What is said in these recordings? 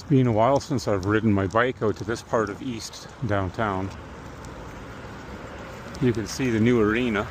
Been a while since I've ridden my bike out to this part of East downtown. You can see the new arena.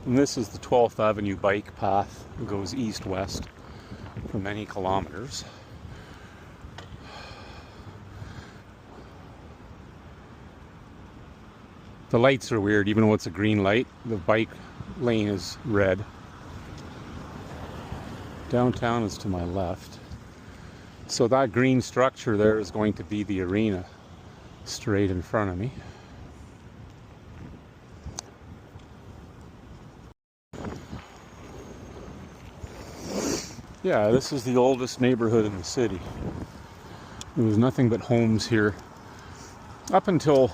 And this is the 12th Avenue bike path. It goes east-west for many kilometers. The lights are weird, even though it's a green light. The bike lane is red. Downtown is to my left. So that green structure there is going to be the arena straight in front of me. Yeah, this is the oldest neighborhood in the city. There was nothing but homes here up until,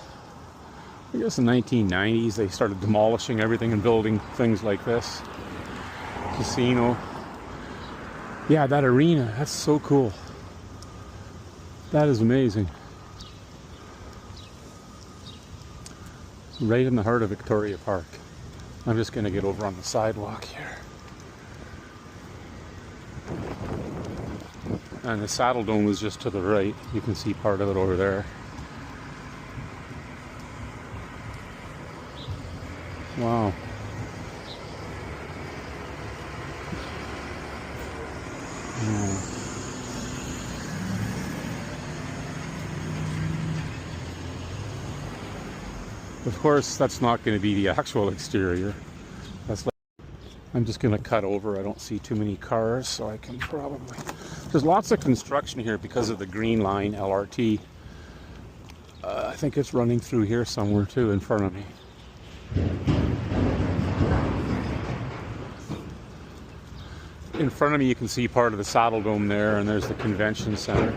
I guess, the 1990s. They started demolishing everything and building things like this. Casino. Yeah, that arena, that's so cool. That is amazing. Right in the heart of Victoria Park. I'm just going to get over on the sidewalk here. And the Saddle Dome is just to the right. You can see part of it over there. Wow. Yeah. Of course, that's not going to be the actual exterior. That's like, I'm just going to cut over. I don't see too many cars, so I can probably... There's lots of construction here because of the Green Line LRT. I think it's running through here somewhere too in front of me. In front of me you can see part of the Saddle Dome there, and there's the convention center.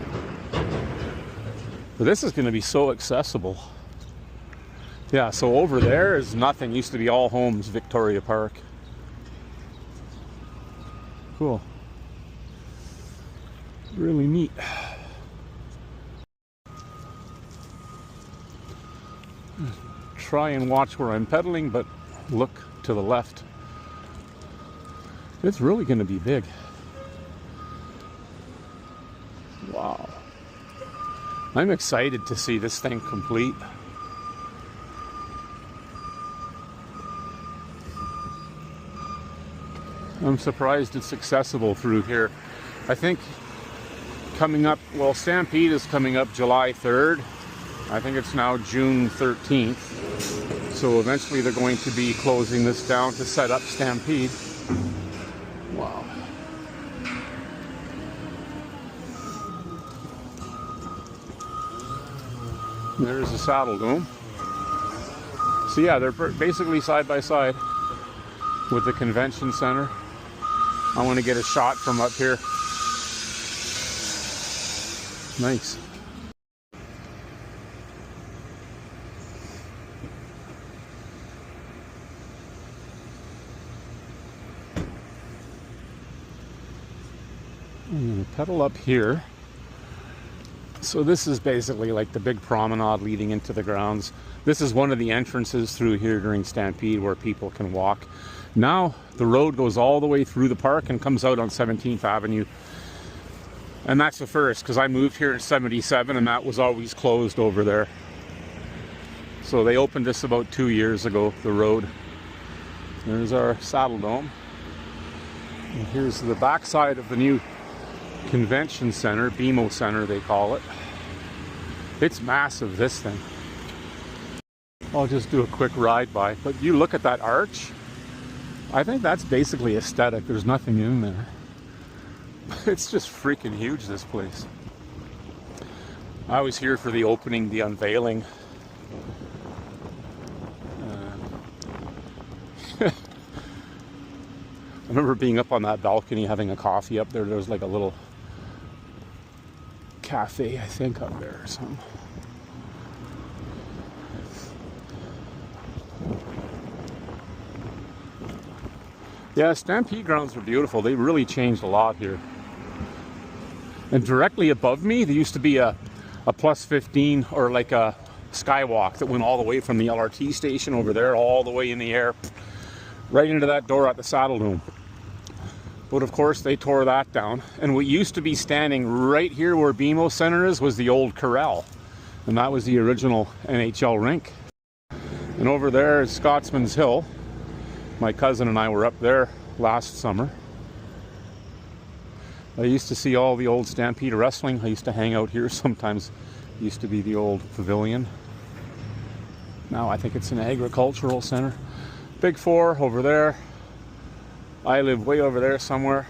But this is going to be so accessible. Yeah, so over there is nothing. Used to be all homes, Victoria Park. Cool. Really neat. Try and watch where I'm pedaling, but look to the left. It's really going to be big. Wow. I'm excited to see this thing complete. I'm surprised it's accessible through here. I think coming up, well, Stampede is coming up July 3rd. I think it's now June 13th. So eventually they're going to be closing this down to set up Stampede. Wow. There's the Saddle Dome. So yeah, they're basically side by side with the convention center. I want to get a shot from up here. Nice. I'm going to pedal up here. So this is basically like the big promenade leading into the grounds. This is one of the entrances through here during Stampede where people can walk. Now the road goes all the way through the park and comes out on 17th Avenue. And that's the first, because I moved here in '77 and that was always closed over there. So they opened this about 2 years ago, the road. There's our Saddle Dome. And here's the back side of the new convention center, BMO Center they call it. It's massive, this thing. I'll just do a quick ride by, but you look at that arch. I think that's basically aesthetic. There's nothing in there. It's just freaking huge, this place. I was here for the opening, the unveiling. I remember being up on that balcony having a coffee up there. There was like a little cafe, I think, up there or something. Yeah, Stampede grounds are beautiful. They really changed a lot here. And directly above me, there used to be a plus 15 or like a skywalk that went all the way from the LRT station over there, all the way in the air, right into that door at the Saddle Dome. But of course, they tore that down. And what used to be standing right here where BMO Center is was the old corral. And that was the original NHL rink. And over there is Scotsman's Hill. My cousin and I were up there last summer. I used to see all the old Stampede wrestling. I used to hang out here sometimes. It used to be the old pavilion. Now I think it's an agricultural center. Big Four over there. I live way over there somewhere.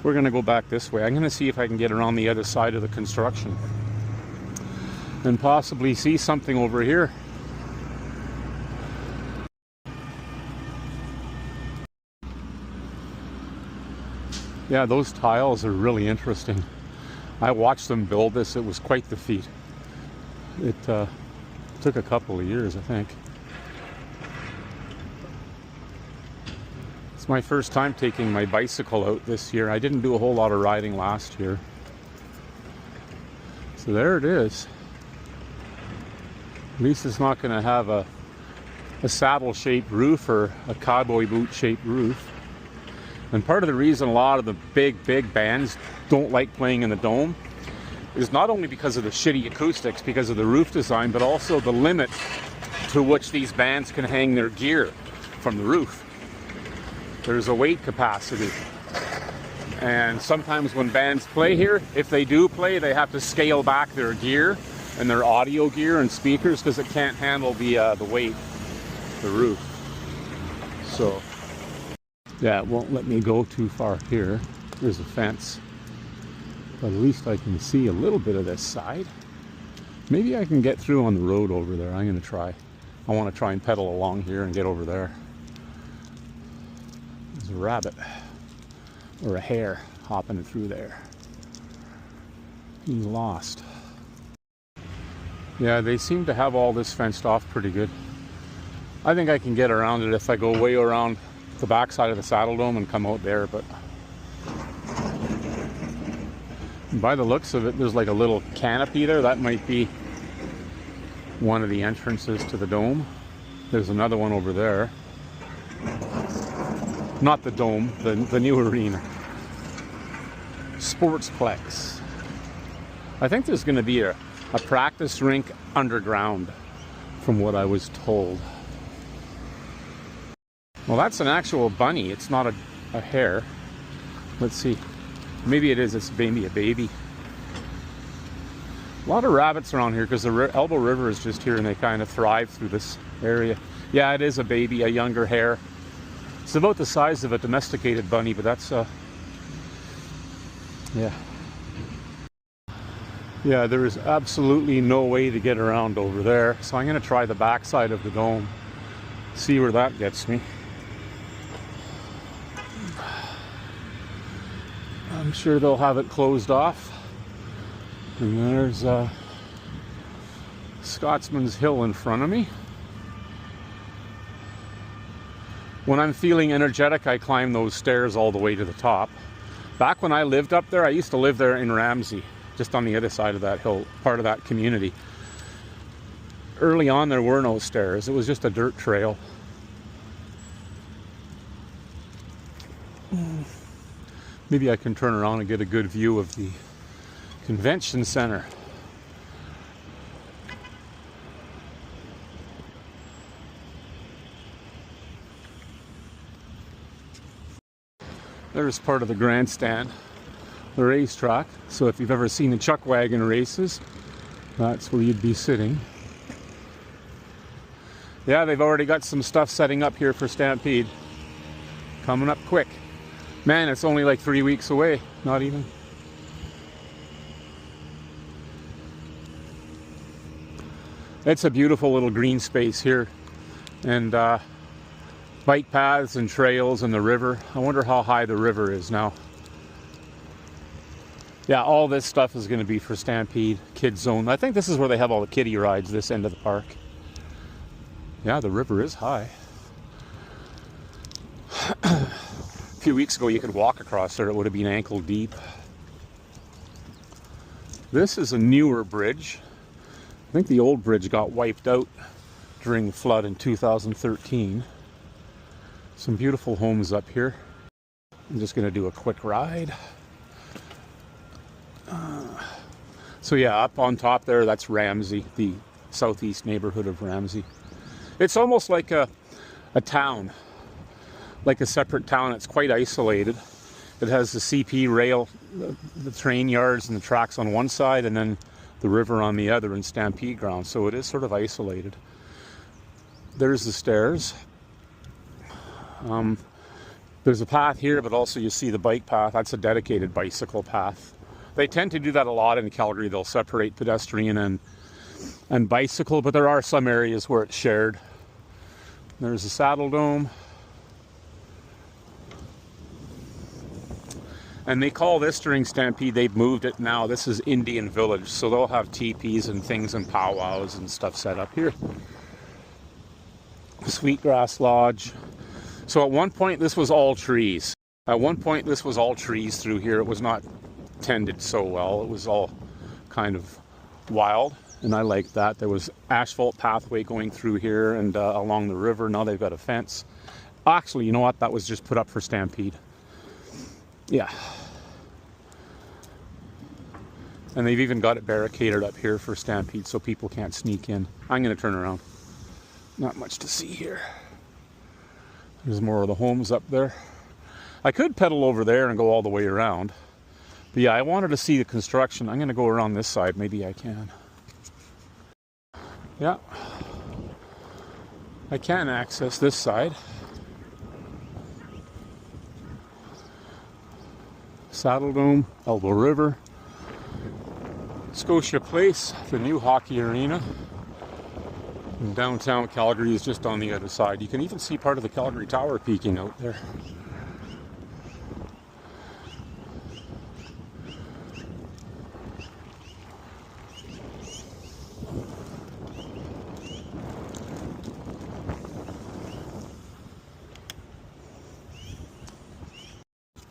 We're going to go back this way. I'm going to see if I can get around the other side of the construction and possibly see something over here. Yeah, those tiles are really interesting. I watched them build this. It was quite the feat. It took a couple of years, I think. It's my first time taking my bicycle out this year. I didn't do a whole lot of riding last year. So there it is. At least it's not going to have a saddle-shaped roof or a cowboy boot-shaped roof. And part of the reason a lot of the big bands don't like playing in the dome is not only because of the shitty acoustics, because of the roof design, but also the limit to which these bands can hang their gear from the roof. There's a weight capacity. And sometimes when bands play here, if they do play, they have to scale back their gear and their audio gear and speakers because it can't handle the weight, the roof. So, yeah, it won't let me go too far here. There's a fence. But at least I can see a little bit of this side. Maybe I can get through on the road over there. I'm going to try. I want to try and pedal along here and get over there. There's a rabbit or a hare hopping through there. He's lost. Yeah, they seem to have all this fenced off pretty good. I think I can get around it if I go way around the backside of the Saddle Dome and come out there, but by the looks of it, there's like a little canopy there. That might be one of the entrances to the dome. There's another one over there. Not the dome, the new arena. Sportsplex. I think there's going to be a practice rink underground, from what I was told. Well, that's an actual bunny. It's not a hare. Let's see. Maybe it is. It's maybe a baby. A lot of rabbits around here because the Elbow River is just here and they kind of thrive through this area. Yeah, it is a baby, a younger hare. It's about the size of a domesticated bunny, but that's yeah. Yeah, there is absolutely no way to get around over there. So I'm going to try the backside of the dome. See where that gets me. I'm sure they'll have it closed off. And there's Scotsman's Hill in front of me. When I'm feeling energetic, I climb those stairs all the way to the top. Back when I lived up there, I used to live there in Ramsey, just on the other side of that hill, part of that community. Early on, there were no stairs. It was just a dirt trail. Maybe I can turn around and get a good view of the convention center. There's part of the grandstand, the racetrack. So if you've ever seen the chuck wagon races, that's where you'd be sitting. Yeah, they've already got some stuff setting up here for Stampede. Coming up quick. Man, it's only like 3 weeks away, not even. It's a beautiful little green space here. And bike paths and trails and the river. I wonder how high the river is now. Yeah, all this stuff is going to be for Stampede Kids Zone. I think this is where they have all the kiddie rides, this end of the park. Yeah, the river is high. A few weeks ago you could walk across there, it would have been ankle deep. This is a newer bridge. think the old bridge got wiped out during the flood in 2013. Some beautiful homes up here. I'm just going to do a quick ride. So yeah, up on top there, that's Ramsey, the southeast neighborhood of Ramsey. It's almost like a town, like a separate town. It's quite isolated. It has the CP rail, the train yards and the tracks on one side, and then the river on the other, and Stampede ground. So it is sort of isolated. There's the stairs. There's a path here, but also you see the bike path. That's a dedicated bicycle path. They tend to do that a lot in Calgary. They'll separate pedestrian and bicycle, but there are some areas where it's shared. There's a saddle dome. And they call this during Stampede, they've moved it now. This is Indian Village, so they'll have teepees and things and powwows and stuff set up here. Sweetgrass Lodge. So at one point this was all trees. At one point this was all trees through here. It was not tended so well. It was all kind of wild, and I liked that. There was asphalt pathway going through here and along the river. Now they've got a fence. Actually, you know what? That was just put up for Stampede. Yeah. And they've even got it barricaded up here for Stampede so people can't sneak in. I'm going to turn around. Not much to see here. There's more of the homes up there. I could pedal over there and go all the way around. But yeah, I wanted to see the construction. I'm going to go around this side. Maybe I can. Yeah. I can access this side. Saddle Dome, Elbow River, Scotia Place, the new hockey arena. And downtown Calgary is just on the other side. You can even see part of the Calgary Tower peeking out there.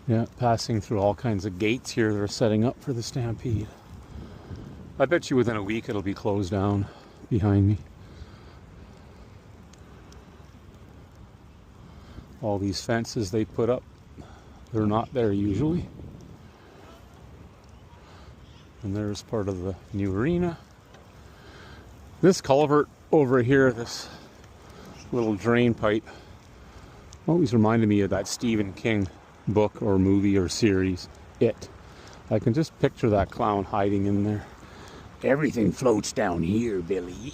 Yeah, passing through all kinds of gates here they're setting up for the Stampede. I bet you within a week it'll be closed down behind me. All these fences they put up, they're not there usually. And there's part of the new arena. This culvert over here, this little drain pipe, always reminded me of that Stephen King book or movie or series, It. I can just picture that clown hiding in there. Everything floats down here, Billy.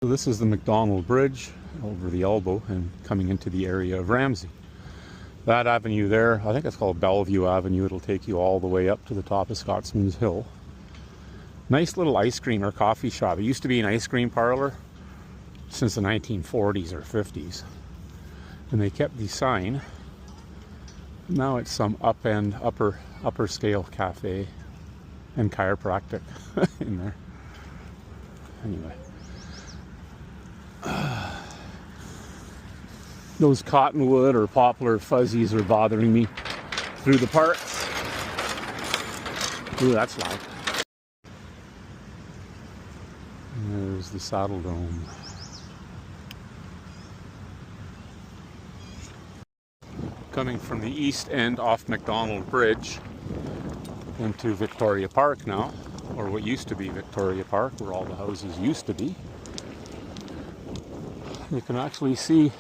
So this is the McDonald Bridge over the Elbow and coming into the area of Ramsey. That avenue there, I think it's called Bellevue Avenue. It'll take you all the way up to the top of Scotsman's Hill. Nice little ice cream or coffee shop. It used to be an ice cream parlor since the 1940s or 50s. And they kept the sign. Now it's some upper scale cafe and chiropractic in there. Anyway. Those cottonwood or poplar fuzzies are bothering me through the park. Ooh, that's loud. And there's the Saddle Dome. Coming from the east end off McDonald Bridge into Victoria Park now, or what used to be Victoria Park, where all the houses used to be. You can actually see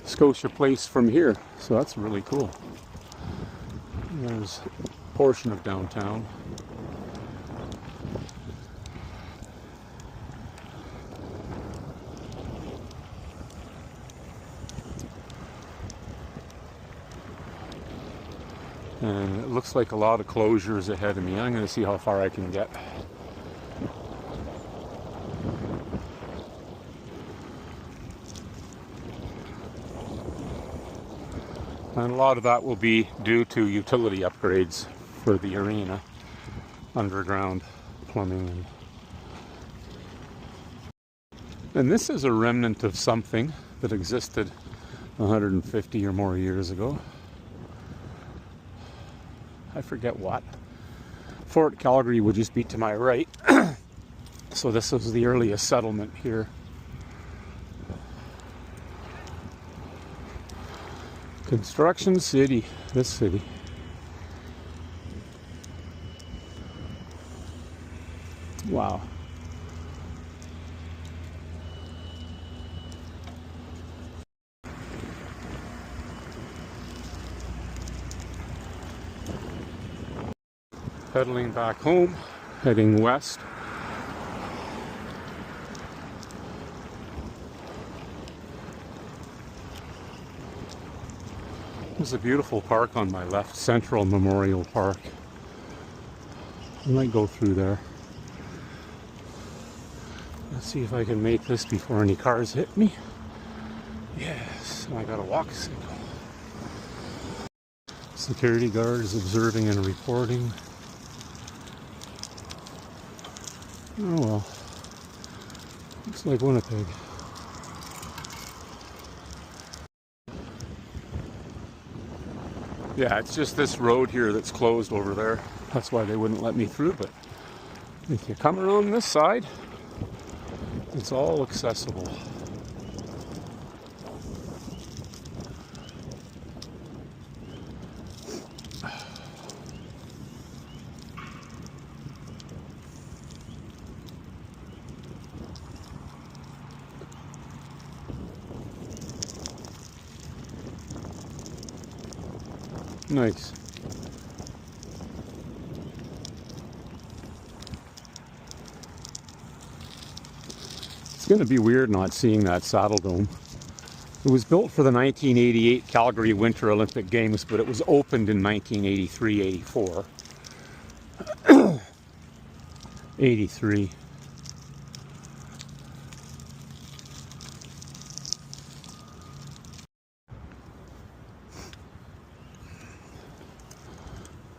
Scotia Place from here, so that's really cool. There's a portion of downtown. And it looks like a lot of closures ahead of me. I'm going to see how far I can get. And a lot of that will be due to utility upgrades for the arena, underground plumbing. And this is a remnant of something that existed 150 or more years ago. I forget what. Fort Calgary would just be to my right. So this was the earliest settlement here. Construction city, this city. Wow. Pedaling back home, heading west. There's a beautiful park on my left, Central Memorial Park. I might go through there. Let's see if I can make this before any cars hit me. Yes, I got a walk signal. Security guards observing and reporting. Oh well. Looks like Winnipeg. Yeah, it's just this road here that's closed over there. That's why they wouldn't let me through, but if you come around this side, it's all accessible. Nice. It's going to be weird not seeing that Saddle Dome. It was built for the 1988 Calgary Winter Olympic Games, but it was opened in 1983-84. 83.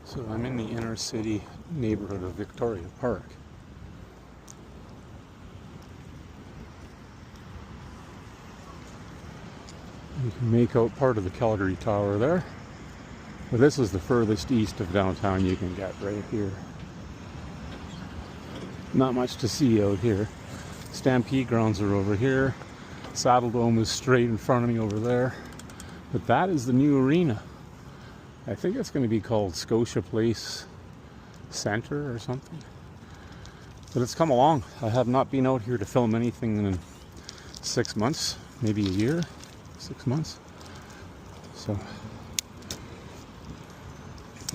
So I'm in the inner city neighborhood of Victoria Park. You can make out part of the Calgary Tower there. But this is the furthest east of downtown you can get, right here. Not much to see out here. Stampede grounds are over here. Saddle Dome is straight in front of me over there. But that is the new arena. I think it's going to be called Scotia Place Center or something. But it's come along. I have not been out here to film anything in 6 months, maybe a year, 6 months. So,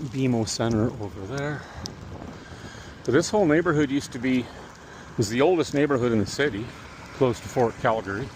BMO Center over there. But this whole neighborhood was the oldest neighborhood in the city, close to Fort Calgary.